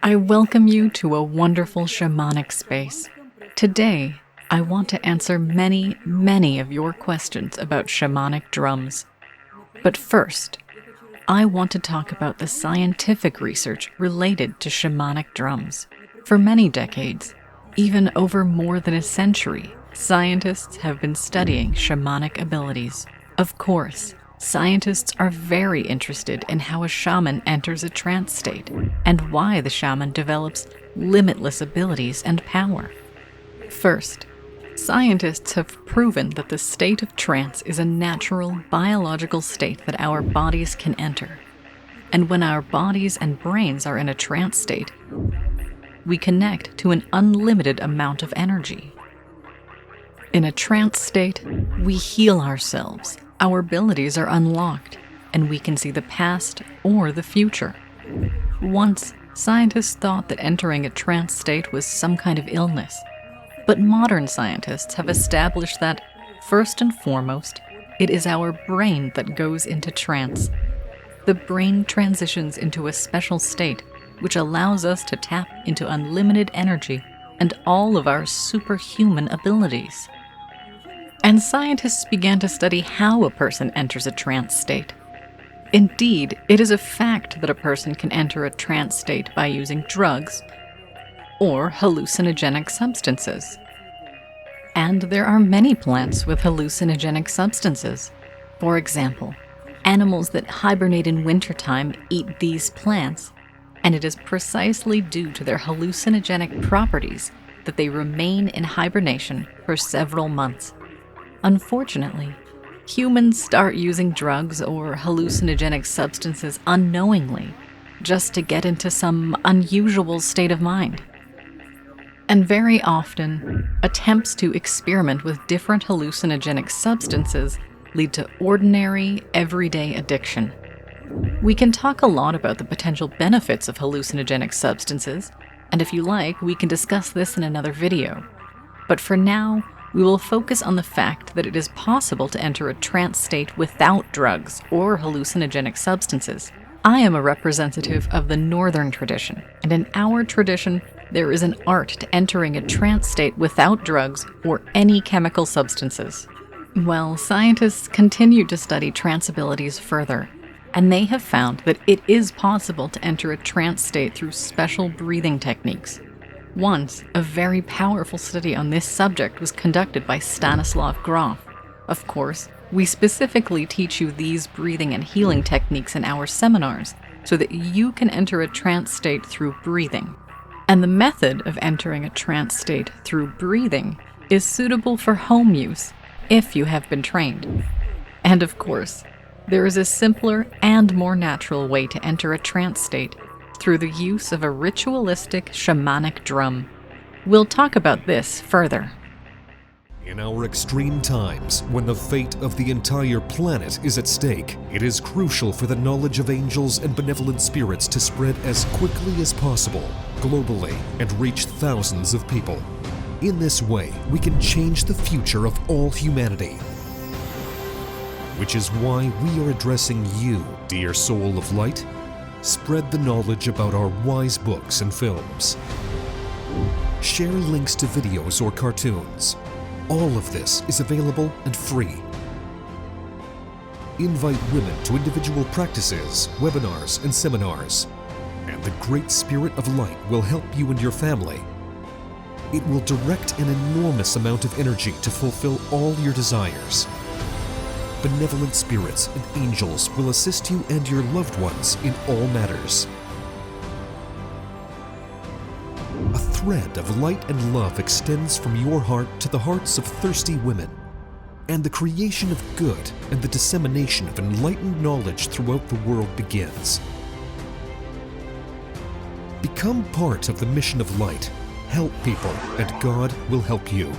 I welcome you to a wonderful shamanic space. Today, I want to answer many of your questions about shamanic drums. But first, I want to talk about the scientific research related to shamanic drums. For many decades, even over more than a century, scientists have been studying shamanic abilities. Of course, scientists are very interested in how a shaman enters a trance state and why the shaman develops limitless abilities and power. First, scientists have proven that the state of trance is a natural, biological state that our bodies can enter. And when our bodies and brains are in a trance state, we connect to an unlimited amount of energy. In a trance state, we heal ourselves, our abilities are unlocked, and we can see the past or the future. Once, scientists thought that entering a trance state was some kind of illness. But modern scientists have established that, first and foremost, it is our brain that goes into trance. The brain transitions into a special state, which allows us to tap into unlimited energy and all of our superhuman abilities. And scientists began to study how a person enters a trance state. Indeed, it is a fact that a person can enter a trance state by using drugs or hallucinogenic substances. And there are many plants with hallucinogenic substances. For example, animals that hibernate in wintertime eat these plants, and it is precisely due to their hallucinogenic properties that they remain in hibernation for several months. Unfortunately, humans start using drugs or hallucinogenic substances unknowingly, just to get into some unusual state of mind. And very often, attempts to experiment with different hallucinogenic substances lead to ordinary, everyday addiction. We can talk a lot about the potential benefits of hallucinogenic substances, and if you like, we can discuss this in another video. But for now, we will focus on the fact that it is possible to enter a trance state without drugs or hallucinogenic substances. I am a representative of the Northern tradition, and in our tradition, there is an art to entering a trance state without drugs or any chemical substances. Well, scientists continue to study trance abilities further, and they have found that it is possible to enter a trance state through special breathing techniques. Once, a very powerful study on this subject was conducted by Stanislav Grof. Of course, we specifically teach you these breathing and healing techniques in our seminars so that you can enter a trance state through breathing. And the method of entering a trance state through breathing is suitable for home use if you have been trained. And of course, there is a simpler and more natural way to enter a trance state through the use of a ritualistic shamanic drum. We'll talk about this further. In our extreme times, when the fate of the entire planet is at stake, it is crucial for the knowledge of angels and benevolent spirits to spread as quickly as possible, globally, and reach thousands of people. In this way, we can change the future of all humanity. Which is why we are addressing you, dear soul of light. Spread the knowledge about our wise books and films. Share links to videos or cartoons. All of this is available and free. Invite women to individual practices, webinars, and seminars. And the Great Spirit of Light will help you and your family. It will direct an enormous amount of energy to fulfill all your desires. Benevolent spirits and angels will assist you and your loved ones in all matters. A thread of light and love extends from your heart to the hearts of thirsty women, and the creation of good and the dissemination of enlightened knowledge throughout the world begins. Become part of the mission of light. Help people, and God will help you.